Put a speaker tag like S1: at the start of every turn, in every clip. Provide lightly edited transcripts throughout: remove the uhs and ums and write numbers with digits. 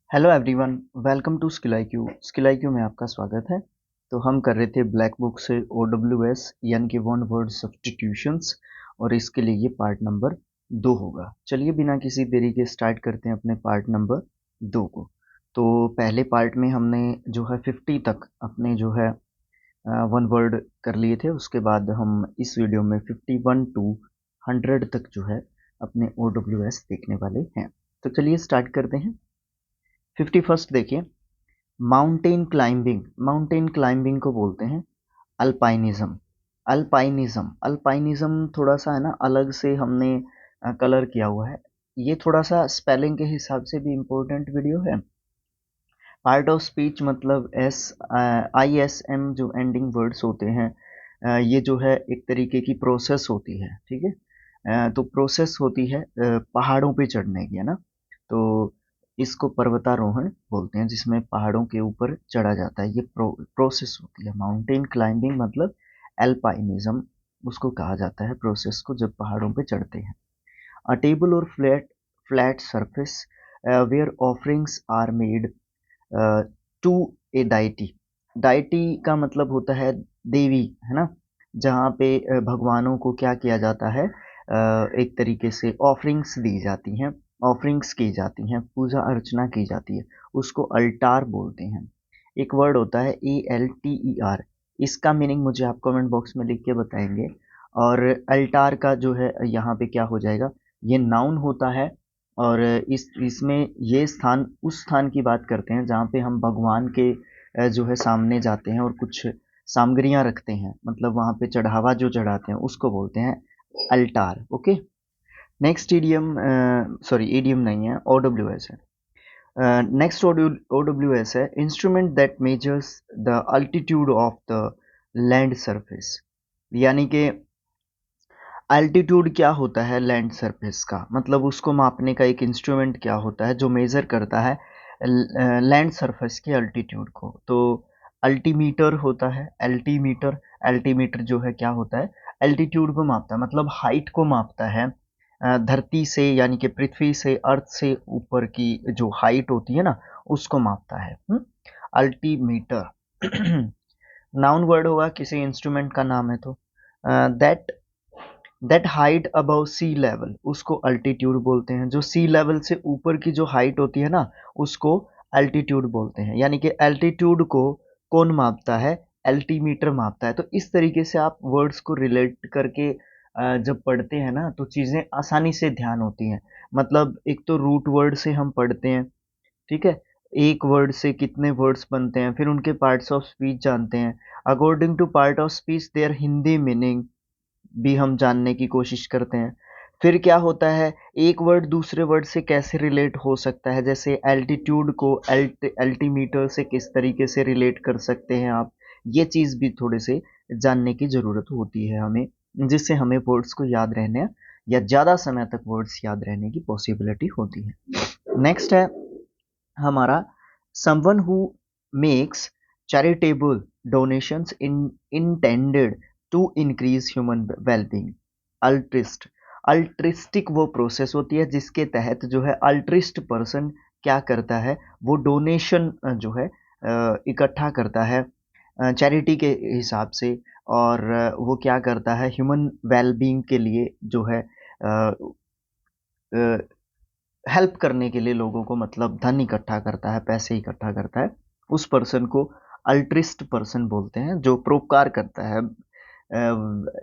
S1: Hello everyone, welcome to skill I Q में आपका स्वागत है। तो हम कर रहे थे ब्लैक बुक से OWS यानी कि वन वर्ड सब्स्टिट्यूशंस, और इसके लिए ये पार्ट नंबर 2 होगा। चलिए बिना किसी देरी के स्टार्ट करते हैं अपने पार्ट नंबर 2 को। तो पहले पार्ट में हमने जो है 50 तक अपने जो है वन वर्ड कर लिए थे। उसके बाद हम इस वीडियो में 51 टू 100 तक जो है अपने OWS देखने वाले हैं। तो चलिए स्टार्ट करते हैं। 51st देखिए, माउंटेन क्लाइंबिंग को बोलते हैं अल्पाइनिज्म। अल्पाइनिज्म थोड़ा सा है ना, अलग से हमने कलर किया हुआ है। ये थोड़ा सा स्पेलिंग के हिसाब से भी इम्पोर्टेंट वीडियो है। पार्ट ऑफ स्पीच मतलब ISM जो एंडिंग वर्ड्स होते हैं, ये जो है एक तरीके की प्रोसेस होती है। ठीक है, तो प्रोसेस होती है पहाड़ों पे चढ़ने की, है ना। तो इसको पर्वतारोहण बोलते हैं, जिसमें पहाड़ों के ऊपर चढ़ा जाता है। ये प्रोसेस होती है। माउंटेन क्लाइंबिंग मतलब एल्पाइनिज्म उसको कहा जाता है, प्रोसेस को, जब पहाड़ों पे चढ़ते हैं। A table or flat surface where offerings are made to a deity. Deity का मतलब होता है देवी, है ना। जहाँ पे भगवानों को क्या किया जाता है, एक तरीके से ऑफरिंग्स दी जाती हैं, ऑफरिंग्स की जाती हैं, पूजा अर्चना की जाती है। उसको अल्टार बोलते हैं। एक वर्ड होता है ALTER। इसका मीनिंग मुझे आप कमेंट बॉक्स में लिख के बताएंगे। और अल्टार का जो है यहाँ पे क्या हो जाएगा, ये नाउन होता है। और इसमें ये स्थान उस स्थान की बात करते हैं जहाँ पे हम भगवान के जो है सामने जाते हैं और कुछ सामग्रियाँ रखते हैं, मतलब वहाँ पे चढ़ावा जो चढ़ाते हैं उसको बोलते हैं Alt. Okay. Next idiom, sorry idiom नहीं है, OWS है। नेक्स्ट OWS है instrument that measures the altitude of the land surface. यानी कि अल्टीट्यूड क्या होता है लैंड सरफेस का, मतलब उसको मापने का एक इंस्ट्रूमेंट क्या होता है जो मेजर करता है लैंड सरफेस के अल्टीट्यूड को। तो अल्टीमीटर होता है। एल्टीमीटर, एल्टीमीटर जो है क्या होता है, एल्टीट्यूड को मापता है, मतलब हाइट को मापता है। धरती से यानी कि पृथ्वी से, अर्थ से ऊपर की जो हाइट होती है ना, उसको मापता है अल्टीमीटर। नाउन वर्ड होगा, किसी इंस्ट्रूमेंट का नाम है। तो that that height above sea level, उसको अल्टीट्यूड बोलते हैं। जो सी लेवल से ऊपर की जो हाइट होती है ना, उसको अल्टीट्यूड बोलते हैं। यानी कि अल्टीट्यूड को कौन मापता है, एल्टीमीटर मापता है। तो इस तरीके से आप वर्ड्स को रिलेट करके जब पढ़ते हैं ना, तो चीज़ें आसानी से ध्यान होती हैं। मतलब एक तो रूट वर्ड से हम पढ़ते हैं, ठीक है। एक वर्ड से कितने वर्ड्स बनते हैं, फिर उनके पार्ट्स ऑफ स्पीच जानते हैं। According to part of speech their Hindi meaning भी हम जानने की कोशिश करते हैं। फिर क्या होता है, एक वर्ड दूसरे वर्ड से कैसे रिलेट हो सकता है, जैसे एल्टीट्यूड को एल्टीमीटर से किस तरीके से रिलेट कर सकते हैं आप। ये चीज़ भी थोड़े से जानने की ज़रूरत होती है हमें, जिससे हमें वर्ड्स को याद रहने या ज़्यादा समय तक वर्ड्स याद रहने की पॉसिबिलिटी होती है। नेक्स्ट है हमारा someone who makes charitable donations in intended to increase human wellbeing. Altruist, altruistic वो प्रोसेस होती है जिसके तहत जो है अल्ट्रिस्ट पर्सन क्या करता है, वो डोनेशन जो है इकट्ठा करता है चैरिटी के हिसाब से। और वो क्या करता है, ह्यूमन वेलबींग के लिए जो है हेल्प करने के लिए लोगों को, मतलब धन इकट्ठा करता है, पैसे इकट्ठा करता है। उस पर्सन को अल्ट्रिस्ट पर्सन बोलते हैं, जो परोपकार करता है,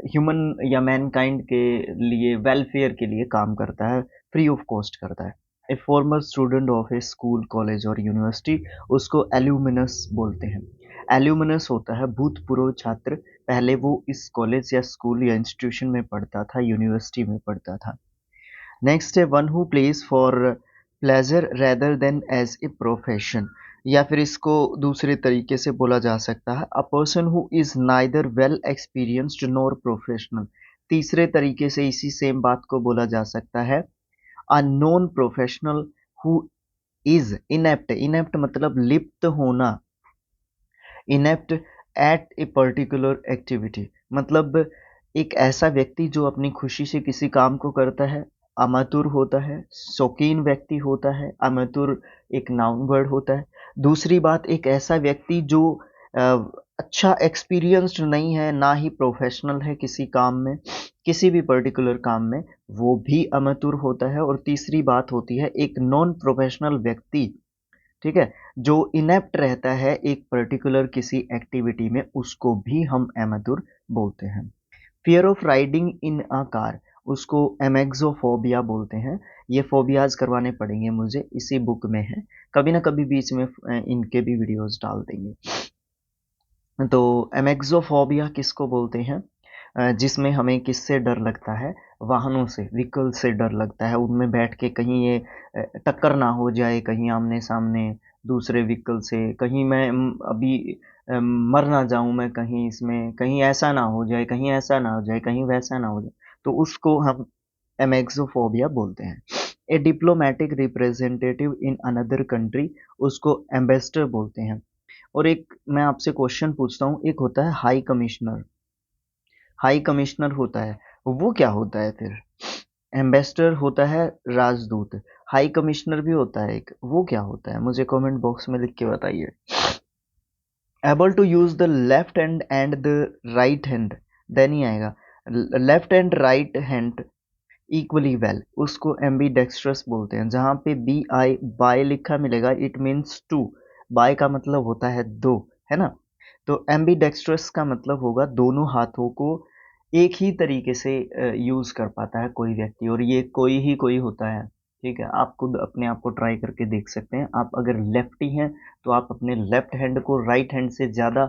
S1: ह्यूमन या मैनकाइंड के लिए, वेलफेयर के लिए काम करता है, फ्री ऑफ कॉस्ट करता है। ए farmer student of A school, college और यूनिवर्सिटी, उसको एल्यूमिनस बोलते हैं। एल्यूमिनस होता है भूतपूर्व छात्र, पहले वो इस कॉलेज या स्कूल या इंस्टीट्यूशन में पढ़ता था, यूनिवर्सिटी में पढ़ता था। नेक्स्ट है one who plays for pleasure rather than as a profession, या फिर इसको दूसरे तरीके से बोला जा सकता है, a person who is neither well experienced nor professional. तीसरे तरीके से इसी सेम बात को बोला जा सकता है, a non professional who is inept. Inept मतलब लिप्त होना, inept at a particular activity, मतलब एक ऐसा व्यक्ति जो अपनी खुशी से किसी काम को करता है, अमातुर होता है, शौकीन व्यक्ति होता है, अमातुर एक नाउन वर्ड होता है। दूसरी बात, एक ऐसा व्यक्ति जो अ, अच्छा एक्सपीरियंस्ड नहीं है, ना ही प्रोफेशनल है किसी काम में, किसी भी पर्टिकुलर काम में, वो भी अमातुर होता है। और तीसरी बात होती है एक नॉन प्रोफेशनल व्यक्ति, ठीक है, जो इनेप्ट रहता है एक पर्टिकुलर किसी एक्टिविटी में, उसको भी हम अमातुर बोलते हैं। Fear of riding in a car, उसको एमेक्सोफोबिया बोलते हैं। ये फोबियाज करवाने पड़ेंगे मुझे, इसी बुक में है, कभी ना कभी बीच में इनके भी वीडियोस डाल देंगे। तो एमेक्सोफोबिया किसको बोलते हैं? जिसमें हमें किससे डर लगता है? वाहनों से, व्हीकल से डर लगता है। उनमें बैठ के कहीं ये टक्कर ना हो जाए, कहीं आमने सामने दूसरे व्हीकल से, कहीं मैं अभी मर ना जाऊं मैं कहीं इसमें, कहीं ऐसा ना हो जाए, कहीं ऐसा ना हो जाए, कहीं वैसा ना हो जाए, तो उसको हम एमेक्सोफोबिया बोलते हैं। A diplomatic representative in another country, उसको एम्बेसडर बोलते हैं। और एक मैं आपसे क्वेश्चन पूछता हूँ, एक होता है हाई कमिश्नर, हाई कमिश्नर होता है, वो क्या होता है फिर? एम्बेसडर होता है राजदूत, हाई कमिश्नर भी होता है एक, वो क्या होता है? मुझे कमेंट बॉक्स में लिख के बताइए। Able to use the left hand and the right hand, then ही आएगा। Left and right hand equally well, उसको एम्बी डेक्स्ट्रस बोलते हैं। जहाँ पे बी आई बाय लिखा मिलेगा, इट मीन्स टू, बाय का मतलब होता है दो, है ना? तो एम्बी डेक्स्ट्रस का मतलब होगा दोनों हाथों को एक ही तरीके से यूज कर पाता है कोई व्यक्ति, और ये कोई ही कोई होता है। ठीक है, आप खुद अपने आप को ट्राई करके देख सकते हैं। आप अगर लेफ्टी हैं तो आप अपने लेफ्ट हैंड को राइट हैंड से ज़्यादा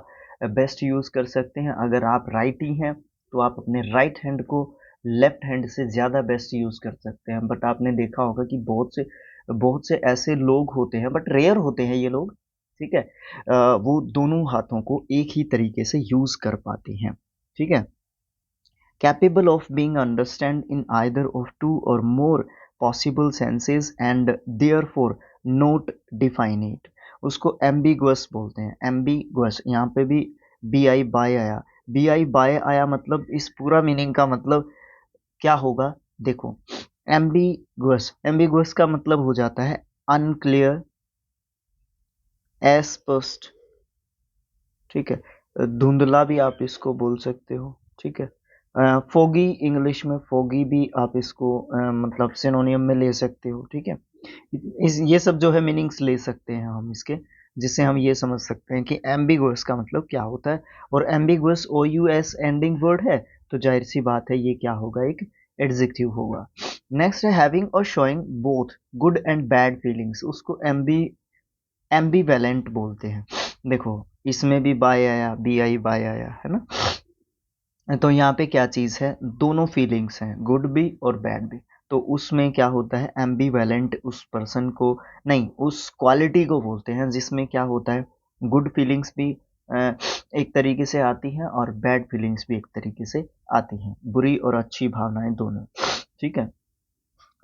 S1: बेस्ट यूज कर सकते हैं। अगर आप राइटी हैं तो आप अपने राइट हैंड को लेफ्ट हैंड से ज़्यादा बेस्ट यूज कर सकते हैं। बट आपने देखा होगा कि बहुत से ऐसे लोग होते हैं, बट रेयर होते हैं ये लोग, ठीक है, वो दोनों हाथों को एक ही तरीके से यूज कर पाते हैं। ठीक है, capable of being understand in either of two or more possible senses and therefore not define it, उसको ambiguous बोलते हैं। ambiguous, यहाँ पे भी बी आई बाय आया, बी आई बाय आया, मतलब इस पूरा मीनिंग का मतलब क्या होगा? देखो, ambiguous, ambiguous का मतलब हो जाता है unclear, अस्पष्ट, ठीक है, धुंधला भी आप इसको बोल सकते हो। ठीक है, फोगी, इंग्लिश में फोगी भी आप इसको मतलब सिनोनियम में ले सकते हो। ठीक है, ये सब जो है मीनिंग्स ले सकते हैं हम इसके, जिससे हम ये समझ सकते हैं कि एम्बिगुअस का मतलब क्या होता है। और एम्बिगुअस ओ यू एस एंडिंग वर्ड है, तो जाहिर सी बात है ये क्या होगा? एक एडजेक्टिव होगा। नेक्स्ट है हैविंग और showing both good and bad feelings, उसको एम्बीवेलेंट बोलते हैं। देखो, इसमें भी बाय आया, बी आई बाय आया, है ना? तो यहाँ पे क्या चीज़ है? दोनों फीलिंग्स हैं, गुड भी और बैड भी। तो उसमें क्या होता है? एम्बीवेलेंट उस पर्सन को, नहीं, उस क्वालिटी को बोलते हैं जिसमें क्या होता है? गुड फीलिंग्स भी एक तरीके से आती हैं और बैड फीलिंग्स भी एक तरीके से आती हैं, बुरी और अच्छी भावनाएं दोनों। ठीक है,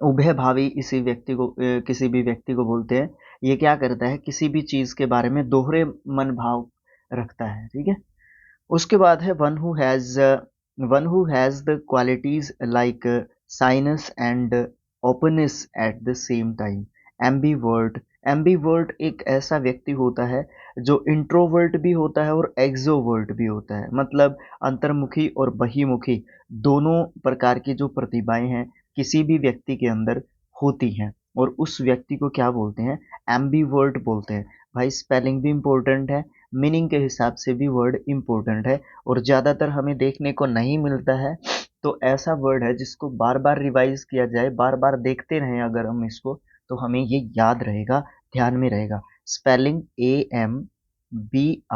S1: उभय भावी इसी व्यक्ति को किसी भी व्यक्ति को बोलते हैं। ये क्या करता है? किसी भी चीज़ के बारे में दोहरे मन भाव रखता है। ठीक है, उसके बाद है one who has the qualities like sinus and openness at the same time, ambivert. Ambivert एक ऐसा व्यक्ति होता है जो इंट्रोवर्ट भी होता है और एक्सोवर्ट भी होता है, मतलब अंतर्मुखी और बहिर्मुखी दोनों प्रकार की जो प्रतिभाएं हैं किसी भी व्यक्ति के अंदर होती हैं, और उस व्यक्ति को क्या बोलते हैं? एम्बीवर्ट बोलते हैं। भाई, स्पेलिंग भी इम्पोर्टेंट है, मीनिंग के हिसाब से भी वर्ड इम्पोर्टेंट है, और ज़्यादातर हमें देखने को नहीं मिलता है। तो ऐसा वर्ड है जिसको बार बार रिवाइज किया जाए, बार बार देखते रहें अगर हम इसको, तो हमें ये याद रहेगा, ध्यान में रहेगा। स्पेलिंग AMBIVERT,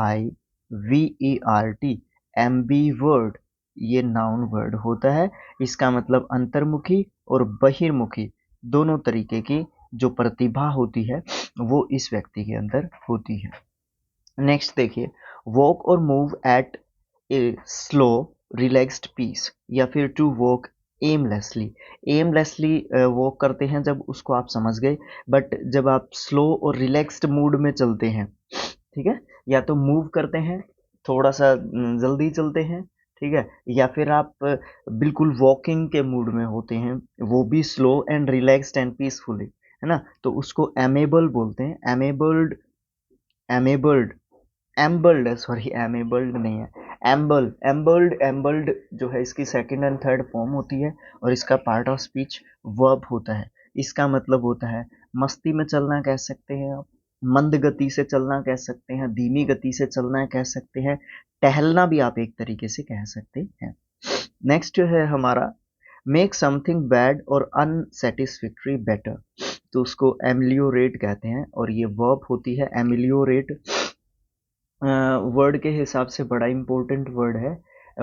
S1: एम्बीवर्ट, ये नाउन वर्ड होता है। इसका मतलब अंतर्मुखी और बहिर्मुखी दोनों तरीके की जो प्रतिभा होती है वो इस व्यक्ति के अंदर होती है। नेक्स्ट देखिए, walk or move at a slow relaxed pace, या फिर to walk aimlessly. Aimlessly walk करते हैं जब, उसको आप समझ गए। बट जब आप स्लो और रिलैक्स्ड मूड में चलते हैं, ठीक है, या तो मूव करते हैं, थोड़ा सा जल्दी चलते हैं, ठीक है, या फिर आप बिल्कुल वॉकिंग के मूड में होते हैं, वो भी slow and relaxed and peacefully, है ना, तो उसको एमेबल बोलते हैं। एमेबल्ड, एमेबल्ड, एम्बल्ड है, सॉरी एमेबल्ड नहीं है, एम्बल, एम्बल्ड, एम्बल्ड जो है इसकी सेकंड एंड थर्ड फॉर्म होती है और इसका पार्ट ऑफ स्पीच वर्ब होता है। इसका मतलब होता है मस्ती में चलना कह सकते हैं आप, मंद गति से चलना कह सकते हैं, धीमी गति से चलना कह सकते हैं, टहलना भी आप एक तरीके से कह सकते हैं। नेक्स्ट है हमारा मेक समथिंग बैड और अनसेटिस्फैक्टरी बेटर, तो उसको एमिलियोरेट कहते हैं और ये वर्ब होती है एमिलियोरेट। वर्ड के हिसाब से बड़ा इम्पोर्टेंट वर्ड है,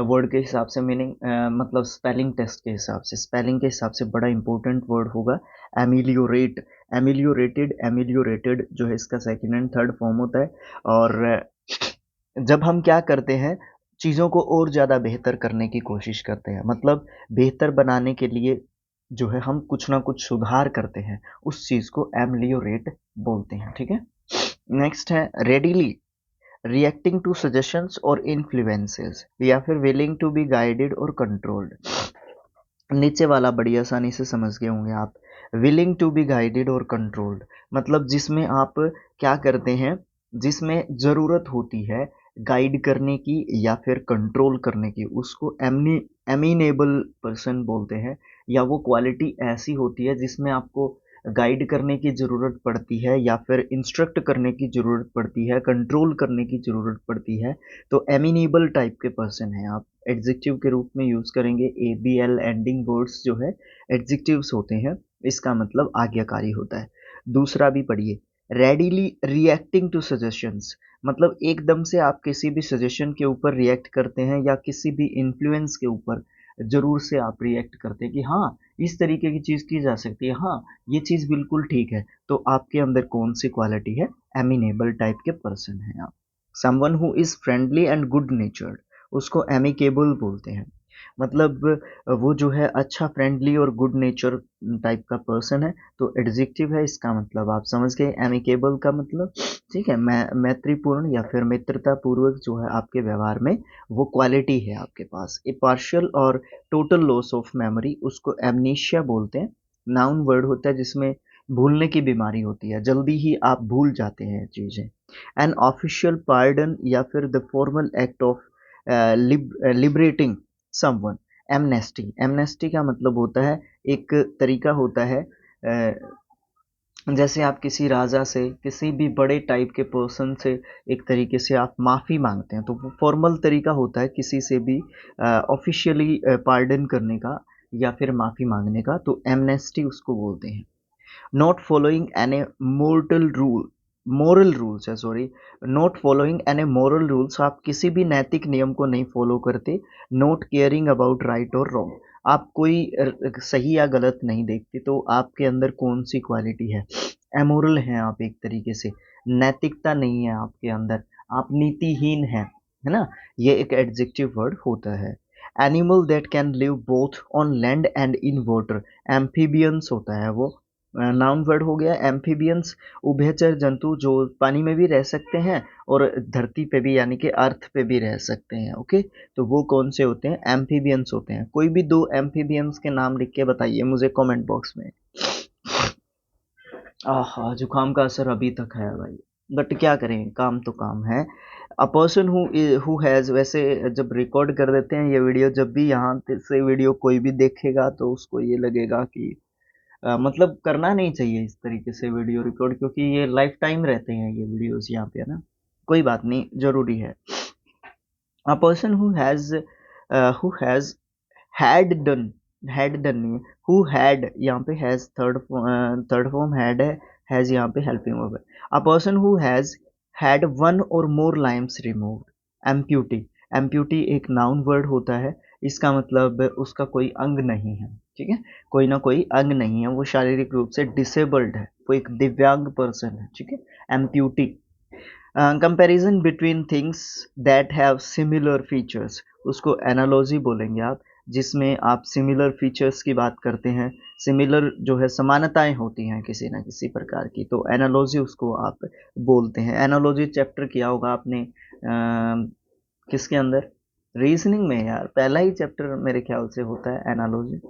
S1: वर्ड के हिसाब से मीनिंग मतलब स्पेलिंग टेस्ट के हिसाब से, स्पेलिंग के हिसाब से बड़ा इम्पोर्टेंट वर्ड होगा एमिलियोरेट। एमिलियोरेटेड, एमिलियोरेटेड जो है इसका सेकंड एंड थर्ड फॉर्म होता है। और जब हम क्या करते हैं, चीज़ों को और ज़्यादा बेहतर करने की कोशिश करते हैं, मतलब बेहतर बनाने के लिए जो है हम कुछ ना कुछ सुधार करते हैं, उस चीज़ को एमिलियोरेट बोलते हैं, ठीक है। नेक्स्ट है रेडिली रिएक्टिंग टू सजेशंस और इन्फ्लुएंसेस, या फिर विलिंग टू बी गाइडेड और कंट्रोल्ड। नीचे वाला बड़ी आसानी से समझ गए होंगे आप। विलिंग टू बी गाइडेड और कंट्रोल्ड मतलब जिसमें आप क्या करते हैं, जिसमें ज़रूरत होती है गाइड करने की या फिर कंट्रोल करने की, उसको एमिनेबल पर्सन बोलते हैं। या वो क्वालिटी ऐसी होती है जिसमें आपको गाइड करने की ज़रूरत पड़ती है या फिर इंस्ट्रक्ट करने की ज़रूरत पड़ती है, कंट्रोल करने की ज़रूरत पड़ती है, तो एमिनेबल टाइप के पर्सन हैं आप। एडजेक्टिव के रूप में यूज़ करेंगे, A B L ending words जो है एडजेक्टिव्स होते हैं, इसका मतलब आज्ञाकारी होता है। दूसरा भी पढ़िए, रेडिली रिएक्टिंग टू सजेशंस मतलब एकदम से आप किसी भी सजेशन के ऊपर रिएक्ट करते हैं या किसी भी इन्फ्लुएंस के ऊपर ज़रूर से आप रिएक्ट करते हैं कि हाँ इस तरीके की चीज़ की जा सकती है, हाँ ये चीज़ बिल्कुल ठीक है, तो आपके अंदर कौन सी क्वालिटी है, एमिनेबल टाइप के पर्सन हैं आप। Someone who is friendly and good नेचर्ड, उसको एमिकेबल बोलते हैं। मतलब वो जो है अच्छा फ्रेंडली और गुड नेचर टाइप का पर्सन है, तो एडजेक्टिव है, इसका मतलब आप समझ गए एमिकेबल का मतलब, ठीक है। मैत्रीपूर्ण या फिर मित्रता पूर्वक जो है आपके व्यवहार में वो क्वालिटी है आपके पास। ए पार्शियल और टोटल लॉस ऑफ मेमोरी, उसको एमनीशिया बोलते हैं। नाउन वर्ड होता है जिसमें भूलने की बीमारी होती है, जल्दी ही आप भूल जाते हैं चीज़ें। एन ऑफिशियल पार्डन या फिर the formal act of liberating someone, amnesty. Amnesty का मतलब होता है एक तरीका होता है जैसे आप किसी राजा से, किसी भी बड़े टाइप के पर्सन से एक तरीके से आप माफ़ी मांगते हैं, तो वो फॉर्मल तरीका होता है किसी से भी ऑफिशियली पार्डन करने का या फिर माफ़ी मांगने का, तो एमनेस्टी उसको बोलते हैं। Not following any mortal rule, moral rules है sorry, not following any moral rules, आप किसी भी नैतिक नियम को नहीं फॉलो करते। नॉट केयरिंग अबाउट राइट और रॉन्ग, आप कोई सही या गलत नहीं देखते, तो आपके अंदर कौन सी क्वालिटी है, एमोरल हैं आप एक तरीके से, नैतिकता नहीं है आपके अंदर, आप नीतिहीन हैं, है ना, ये एक एडजेक्टिव वर्ड होता है। Animal that can live both on land and in water, amphibians होता है वो। नाउन वर्ड हो गया एम्फीबियंस, उभयचर जंतु जो पानी में भी रह सकते हैं और धरती पे भी यानी कि अर्थ पे भी रह सकते हैं, ओके। तो वो कौन से होते हैं, एम्फीबियंस होते हैं। कोई भी दो एम्फीबियंस के नाम लिख के बताइए मुझे कमेंट बॉक्स में। आहा जुकाम का असर अभी तक है भाई, बट क्या करें, काम तो काम है। अ पर्सन हु हैज़, वैसे जब रिकॉर्ड कर देते हैं ये वीडियो, जब भी यहाँ से वीडियो कोई भी देखेगा तो उसको ये लगेगा कि मतलब करना नहीं चाहिए इस तरीके से वीडियो रिकॉर्ड, क्योंकि ये लाइफ टाइम रहते हैं ये वीडियोस यहाँ पे, है ना, कोई बात नहीं, ज़रूरी है। A person who has had done नहीं है, हु हैड यहाँ पे हैज़ थर्ड फॉर्म हैड है, हैज़ यहाँ पे हेल्पिंग वर्ब है। A person who has had one और मोर लाइम्स रिमूव्ड, एम्प्यूटी। एम्प्यूटी एक नाउन वर्ड होता है, इसका मतलब उसका कोई अंग नहीं है, ठीक है, कोई ना कोई अंग नहीं है, वो शारीरिक रूप से डिसेबल्ड है, वो एक दिव्यांग पर्सन है, ठीक है, amputee. Comparison between things that have similar features, उसको एनालॉजी बोलेंगे आप, जिसमें आप सिमिलर फीचर्स की बात करते हैं, सिमिलर जो है समानताएं होती हैं किसी ना किसी प्रकार की, तो एनालॉजी उसको आप बोलते हैं। एनालॉजी चैप्टर किया होगा आपने किसके अंदर, रीजनिंग में यार पहला ही चैप्टर मेरे ख्याल से होता है analogy.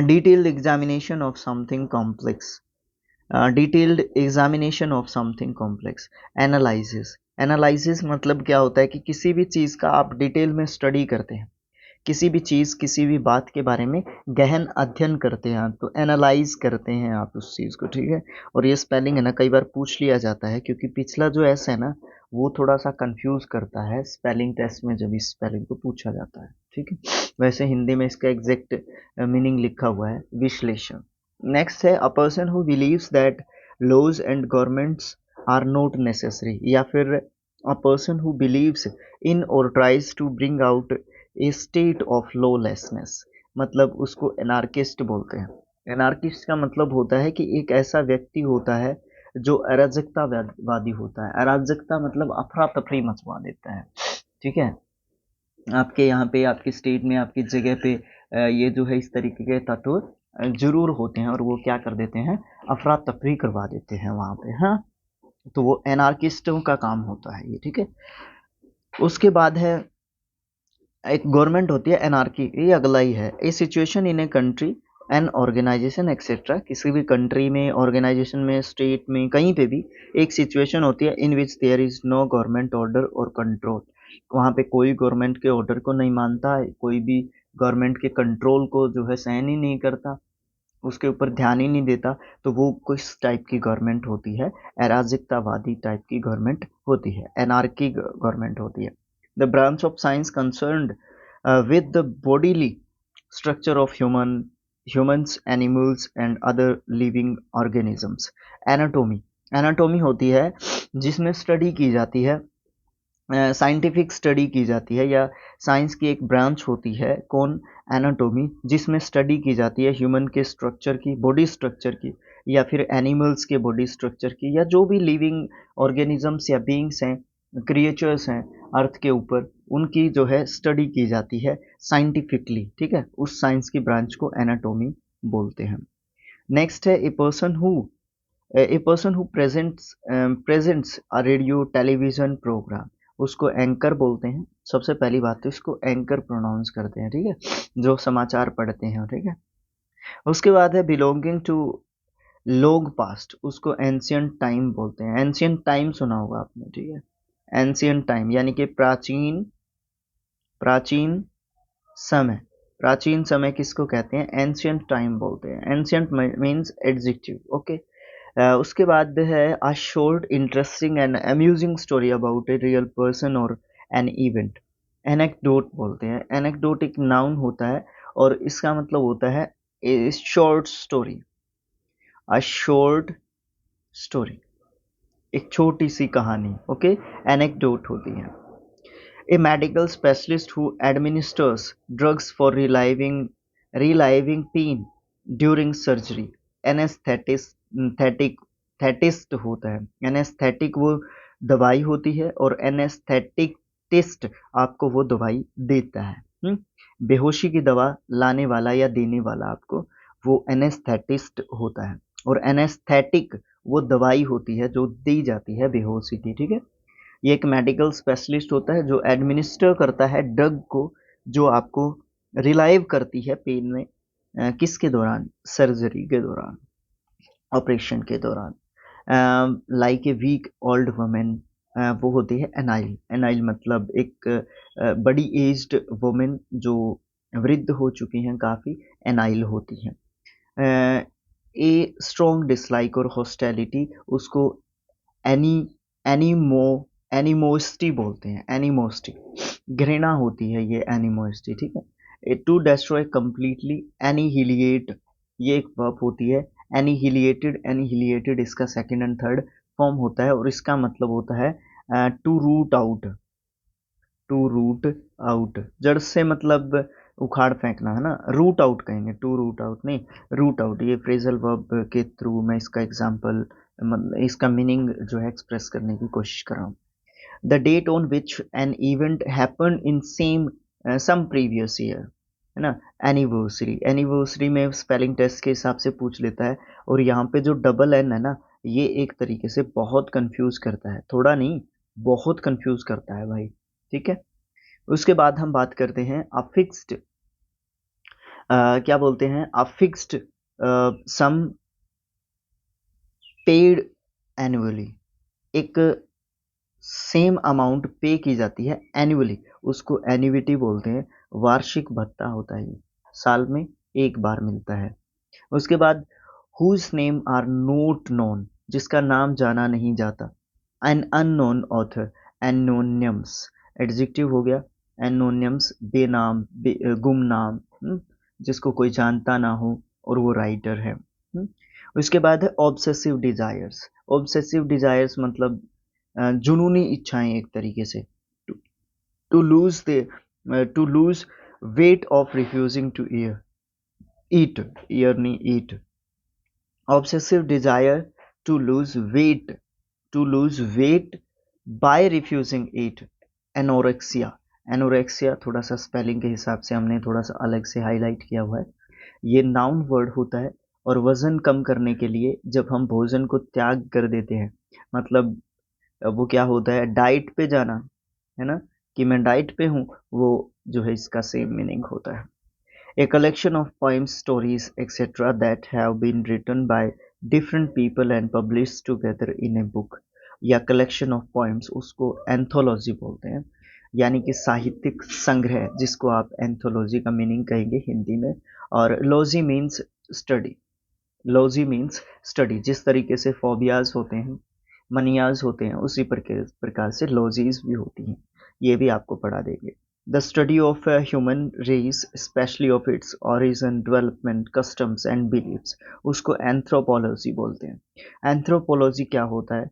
S1: Detailed examination of something complex, detailed examination of something complex. Analysis, analysis मतलब क्या होता है कि किसी भी चीज़ का आप डिटेल में स्टडी करते हैं, किसी भी चीज़ किसी भी बात के बारे में गहन अध्ययन करते हैं, तो एनालाइज करते हैं आप उस चीज़ को, ठीक है। और ये स्पेलिंग है ना कई बार पूछ लिया जाता है, क्योंकि पिछला जो एस है ना वो थोड़ा सा कंफ्यूज करता है स्पेलिंग टेस्ट में जब इस स्पेलिंग को पूछा जाता है, ठीक है। वैसे हिंदी में इसका एग्जैक्ट मीनिंग लिखा हुआ है विश्लेषण। नेक्स्ट है a person who believes that laws and governments are not necessary, या फिर a person who believes in और tries to bring out a state of lawlessness, मतलब उसको एनार्किस्ट बोलते हैं। एनार्किस्ट का मतलब होता है कि एक ऐसा व्यक्ति होता है जो अराजकतावादी होता है। अराजकता मतलब अफरा तफरी मचवा देता है, ठीक है। आपके यहाँ पे आपकी स्टेट में आपकी जगह पे ये जो है इस तरीके के तत्व जरूर होते हैं और वो क्या कर देते हैं, अफरा तफरी करवा देते हैं वहाँ पे, हाँ। तो वो एनार्किस्टों का काम होता है ये, ठीक है। उसके बाद है एक गवर्नमेंट होती है एनार्की, ये अगला ही है। A situation in a country an organisation etcetera, किसी भी कंट्री में, ऑर्गेनाइजेशन में, स्टेट में, कहीं पे भी एक सिचुएशन होती है in which there is no government order और कंट्रोल, वहाँ पे कोई गवर्नमेंट के ऑर्डर को नहीं मानता है, कोई भी गवर्नमेंट के कंट्रोल को जो है सहन ही नहीं करता, उसके ऊपर ध्यान ही नहीं देता, तो वो किस टाइप की गवर्नमेंट होती है, अराजकतावादी टाइप की गवर्नमेंट होती है, एनार्की गवर्नमेंट होती है। The branch of science concerned with the bodily structure of humans, animals and other living organisms। Anatomy, anatomy होती है जिसमें स्टडी की जाती है, साइंटिफिक स्टडी की जाती है, या साइंस की एक ब्रांच होती है कौन, एनाटोमी, जिसमें स्टडी की जाती है ह्यूमन के स्ट्रक्चर की, बॉडी स्ट्रक्चर की, या फिर एनिमल्स के बॉडी स्ट्रक्चर की, या जो भी लिविंग ऑर्गेनिजम्स या बीइंग्स हैं, क्रिएचर्स हैं अर्थ के ऊपर, उनकी जो है स्टडी की जाती है साइंटिफिकली, ठीक है। उस साइंस की ब्रांच को एनाटोमी बोलते हैं। नेक्स्ट है a person who presents a radio television programme, उसको एंकर बोलते हैं। सबसे पहली बात तो इसको एंकर प्रोनाउंस करते हैं, ठीक है, जो समाचार पढ़ते हैं, ठीक है। उसके बाद है बिलोंगिंग टू लोग पास्ट, उसको एंशियंट टाइम बोलते हैं। एंशियंट टाइम सुना होगा आपने, ठीक है। एंशियंट टाइम यानी कि प्राचीन, प्राचीन समय, प्राचीन समय किसको कहते हैं, एंशियंट टाइम बोलते हैं। Ancient means adjective, okay. उसके बाद है a short interesting and amusing story about a real person और एन इवेंट, एनेक्डोट बोलते हैं। एनेक्डोट एक नाउन होता है और इसका मतलब होता है ए short story, a short story, एक छोटी सी कहानी, ओके, एनेक्डोट होती है। A medical specialist who administers drugs for relieving pain during surgery। Anaesthetic, anaesthetist होता है। एनेस्थेटिक वो दवाई होती है और एनेस्थेटिस्ट आपको वो दवाई देता है। बेहोशी की दवा लाने वाला या देने वाला आपको, वो एनेस्थेटिस्ट होता है। और एनेस्थेटिक वो दवाई होती है जो दी जाती है बेहोशी की, ठीक है। ये एक मेडिकल स्पेशलिस्ट होता है जो एडमिनिस्टर करता है ड्रग को, जो आपको रिलाइव करती है पेन में, किसके दौरान, सर्जरी के दौरान, ऑपरेशन के दौरान। Like a week old women, वो होती है एनाइल। एनाइल मतलब एक बड़ी एज्ड वुमेन जो वृद्ध हो चुकी हैं काफ़ी, एनाइल होती हैं। ए स्ट्रॉन्ग डिसलाइक और हॉस्टैलिटी, उसको एनी एनीमो एनिमोसिटी बोलते हैं। एनिमोसिटी घृणा होती है ये एनिमोसिटी, ठीक है। टू डिस्ट्रॉय कंप्लीटली, एनिहिलिएट ये एक वर्ब होती है। एनिहिलिएटेड, एनिहिलिएटेड इसका सेकंड एंड थर्ड फॉर्म होता है और इसका मतलब होता है to root out, to root out, जड़ से मतलब उखाड़ फेंकना है ना, रूट आउट कहेंगे, टू रूट आउट नहीं, रूट आउट। ये फ्रेजल वर्ब के थ्रू मैं इसका एग्जांपल, इसका मीनिंग जो है एक्सप्रेस करने की कोशिश कर रहा हूँ। The date on which an event happen in same some previous year, है ना। एनिवर्सरी, एनिवर्सरी में स्पेलिंग टेस्ट के हिसाब से पूछ लेता है, और यहाँ पे जो डबल एन है ना, ये एक तरीके से बहुत कंफ्यूज करता है, थोड़ा नहीं बहुत कंफ्यूज करता है भाई, ठीक है। उसके बाद हम बात करते हैं अफिक्स्ड, क्या बोलते हैं, अफिक्स्ड सम पेड एनुअली, एक सेम अमाउंट पे की जाती है एनुअली, उसको एन्युइटी बोलते हैं। वार्षिक भत्ता होता है, ये साल में एक बार मिलता है। उसके बाद whose name are not known, जिसका नाम जाना नहीं जाता। An unknown author, anonymous adjective हो गया। एनोनियम्स बेनाम, गुमनाम, जिसको कोई जानता ना हो और वो राइटर है। उसके बाद है ऑब्सेसिव डिजायर्स। ऑब्सेसिव डिजायर्स मतलब जुनूनी इच्छाएं एक तरीके से। To lose the to lose weight of refusing to eat, ईयर नहीं eat. Obsessive desire to lose weight, to lose weight by refusing eat. Anorexia, anorexia थोड़ा सा स्पेलिंग के हिसाब से हमने थोड़ा सा अलग से हाईलाइट किया हुआ है। ये नाउन वर्ड होता है और वजन कम करने के लिए जब हम भोजन को त्याग कर देते हैं, मतलब वो क्या होता है, डाइट पे जाना, है ना, कि मैं डाइट पे हूँ, वो जो है इसका सेम मीनिंग होता है। A collection of poems, stories, etc. that have been written by different people and published together in a book, या collection of poems, उसको एंथोलॉजी बोलते हैं, यानी कि साहित्यिक संग्रह, जिसको आप एंथोलॉजी का मीनिंग कहेंगे हिंदी में। और logy means study, logy means study, जिस तरीके से फोबियाज होते हैं, मनियाज होते हैं, उसी प्रकार से लॉजीज भी होती हैं, ये भी आपको पढ़ा देंगे। The study of human race, specially of its origin, development, customs and beliefs, उसको एंथ्रोपोलॉजी बोलते हैं। एंथ्रोपोलॉजी क्या होता है,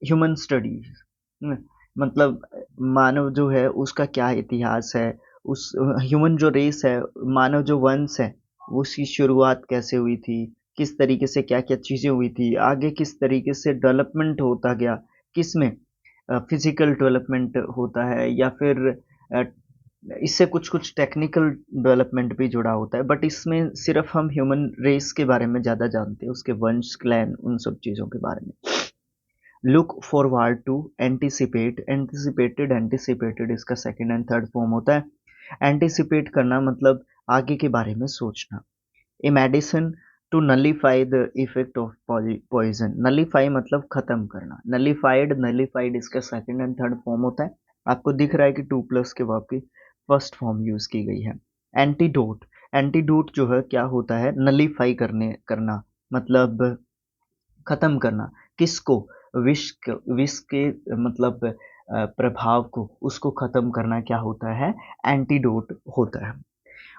S1: ह्यूमन स्टडीज, मतलब मानव जो है उसका क्या इतिहास है, उस ह्यूमन जो रेस है, मानव जो वंश है, उसकी शुरुआत कैसे हुई थी, किस तरीके से क्या क्या चीज़ें हुई थी, आगे किस तरीके से डेवलपमेंट होता गया, किस में फिजिकल डेवलपमेंट होता है, या फिर अ, इससे कुछ कुछ टेक्निकल डेवलपमेंट भी जुड़ा होता है, बट इसमें सिर्फ हम ह्यूमन रेस के बारे में ज़्यादा जानते हैं, उसके वंश, क्लैन, उन सब चीज़ों के बारे में। Look forward to, anticipate, anticipated, anticipated इसका सेकंड एंड थर्ड फॉर्म होता है। एंटिसिपेट करना मतलब आगे के बारे में सोचना। A medicine to nullify the effect of poison, nullify मतलब खत्म करना, नलीफाइड, नलीफाइड इसका सेकंड एंड थर्ड फॉर्म होता है। आपको दिख रहा है कि टू प्लस के वर्ब की फर्स्ट फॉर्म यूज की गई है। एंटीडोट, एंटीडोट जो है क्या होता है, नलीफाई करना मतलब खत्म करना, किसको, विष के मतलब प्रभाव को, उसको खत्म करना क्या होता है, एंटीडोट होता है।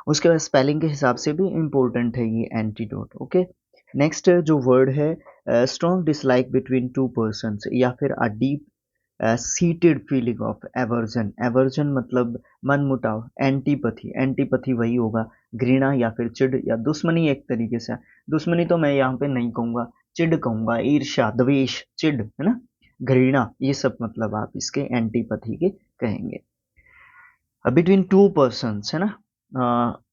S1: उसके बाद स्पेलिंग के हिसाब से भी इम्पोर्टेंट है ये एंटीडोट। ओके, नेक्स्ट जो वर्ड है, strong dislike between two persons, या फिर a deep seated feeling of aversion, aversion मतलब मनमुटाव। एंटीपथी, एंटीपथी वही होगा, घृणा या फिर चिढ़ या दुश्मनी एक तरीके से। दुश्मनी तो मैं यहाँ पे नहीं कहूँगा, चिढ़ कहूँगा, ईर्ष्या, द्वेष, चिढ़, है ना, घृणा, ये सब मतलब आप इसके एंटीपथी के कहेंगे। बिटवीन टू पर्सन्स, है ना,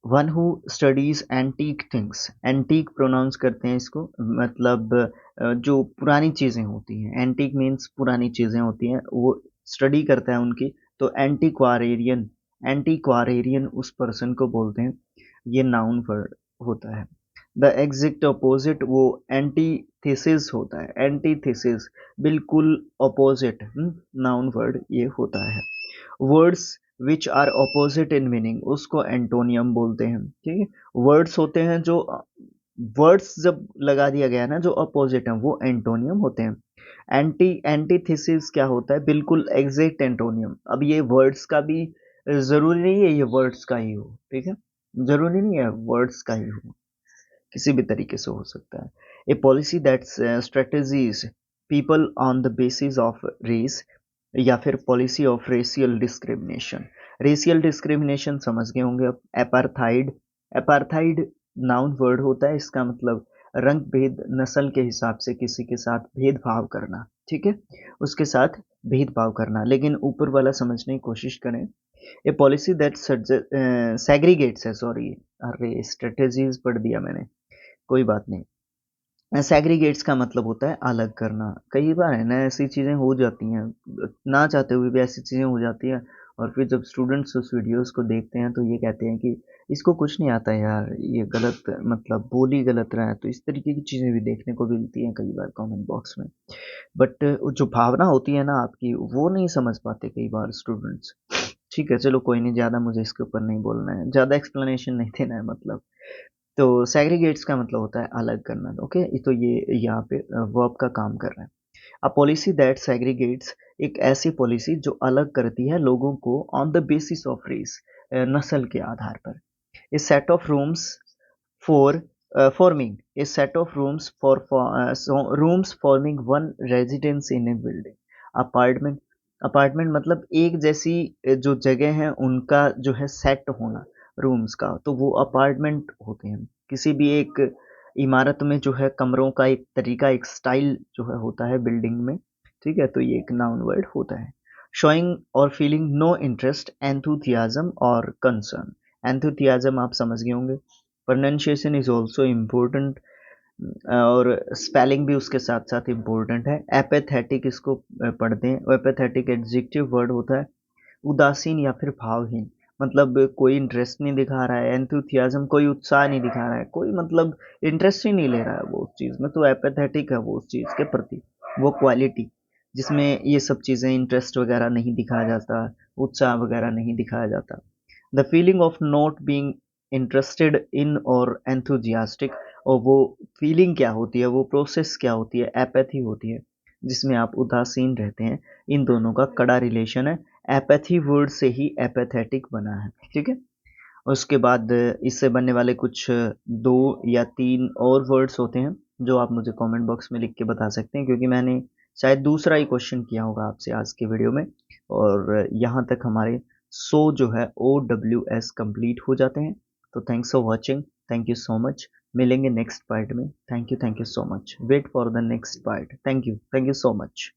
S1: one who studies antique things, antique pronounce करते हैं इसको, मतलब जो पुरानी चीज़ें होती हैं, एंटीक मीन्स पुरानी चीज़ें होती हैं, वो स्टडी करता है उनकी, तो एंटीक्वारेरियन, एंटीक्वारेरियन उस पर्सन को बोलते हैं। ये नाउन वर्ड होता है। द एग्जैक्ट अपोजिट वो एंटीथेसिस होता है, एंटीथेसिस बिल्कुल अपोजिट, नाउन वर्ड ये होता है। Words which are opposite in meaning, उसको एंटोनियम बोलते हैं। ठीक है, वर्ड्स होते हैं जो, वर्ड्स जब लगा दिया गया ना जो अपोजिट है, वो एंटोनियम होते हैं। एंटीथेसिस क्या होता है, बिल्कुल एग्जैक्ट एंटोनियम। अब ये वर्ड्स का भी जरूरी नहीं है ये वर्ड्स का ही हो, ठीक है, जरूरी नहीं है वर्ड्स का ही हो, किसी भी तरीके से हो सकता है। A policy that strategies people on the basis of race, या फिर policy of racial discrimination. Racial discrimination समझ गए होंगे अब। एपार्थाइड, एपार्थाइड नाउन वर्ड होता है, इसका मतलब रंग भेद, नस्ल के हिसाब से किसी के साथ भेदभाव करना, ठीक है, उसके साथ भेदभाव करना। लेकिन ऊपर वाला समझने की कोशिश करें, ए पॉलिसी दैट सेग्रीगेट्स है, सॉरी, अरे स्ट्रेटेजीज पढ़ दिया मैंने, कोई बात नहीं। सेग्रीगेट्स का मतलब होता है अलग करना। कई बार है ना ऐसी चीज़ें हो जाती हैं, ना चाहते हुए भी ऐसी चीज़ें हो जाती हैं, और फिर जब स्टूडेंट्स उस वीडियोस को देखते हैं तो ये कहते हैं कि इसको कुछ नहीं आता यार, ये गलत मतलब बोल ही गलत रहा है। तो इस तरीके की चीज़ें भी देखने को मिलती हैं कई बार कमेंट बॉक्स में। बट जो भावना होती है ना आपकी, वो नहीं समझ पाते कई बार स्टूडेंट्स। ठीक है, चलो कोई नहीं, ज़्यादा मुझे इसके ऊपर नहीं बोलना है, ज़्यादा एक्सप्लेनेशन नहीं देना है मतलब। तो सेग्रीगेट्स का मतलब होता है अलग करना। ओके, तो ये यहाँ पे वर्ब का काम कर रहा है। अ पॉलिसी दैट सेग्रीगेट्स, एक ऐसी पॉलिसी जो अलग करती है लोगों को on the basis of race, नस्ल के आधार पर। A set of rooms for forming a set of rooms so rooms forming one residence in a building। Apartment, apartment मतलब एक जैसी जो जगह है उनका जो है सेट होना रूम्स का, तो वो अपार्टमेंट होते हैं। किसी भी एक इमारत में जो है कमरों का एक तरीका, एक स्टाइल जो है होता है बिल्डिंग में। ठीक है, तो ये एक नाउन वर्ड होता है। शोइंग और फीलिंग नो इंटरेस्ट, एंथुथियाज्म और कंसर्न। एंथुथियाज्म आप समझ गए होंगे। प्रोनाउंसिएशन इज ऑल्सो इम्पोर्टेंट, और स्पेलिंग भी उसके साथ साथ इम्पोर्टेंट है। एपेथेटिक इसको पढ़ते हैं। एपेथेटिक एडजेक्टिव वर्ड होता है। उदासीन या फिर भावहीन, मतलब कोई इंटरेस्ट नहीं दिखा रहा है। एंथुथियाज्म, कोई उत्साह नहीं दिखा रहा है, कोई मतलब इंटरेस्ट ही नहीं ले रहा है वो उस चीज़ में, तो एपेथेटिक है वो उस चीज़ के प्रति। वो क्वालिटी जिसमें ये सब चीज़ें, इंटरेस्ट वगैरह नहीं दिखाया जाता, उत्साह वगैरह नहीं दिखाया जाता। The feeling of not being interested in और एंथुजियास्टिक, और वो फीलिंग क्या होती है, वो प्रोसेस क्या होती है, एपैथी होती है, जिसमें आप उदासीन रहते हैं। इन दोनों का कड़ा रिलेशन है। एपैथी वर्ड से ही एपैथेटिक बना है। ठीक है, उसके बाद इससे बनने वाले कुछ दो या तीन और वर्ड्स होते हैं जो आप मुझे कमेंट बॉक्स में लिख के बता सकते हैं, क्योंकि मैंने शायद दूसरा ही क्वेश्चन किया होगा आपसे आज के वीडियो में। और यहाँ तक हमारे 100 जो है OWS कंप्लीट हो जाते हैं। तो thanks for watching, thank you so much. मिलेंगे नेक्स्ट पार्ट में। Thank you so much. Wait for the next part. Thank you so much.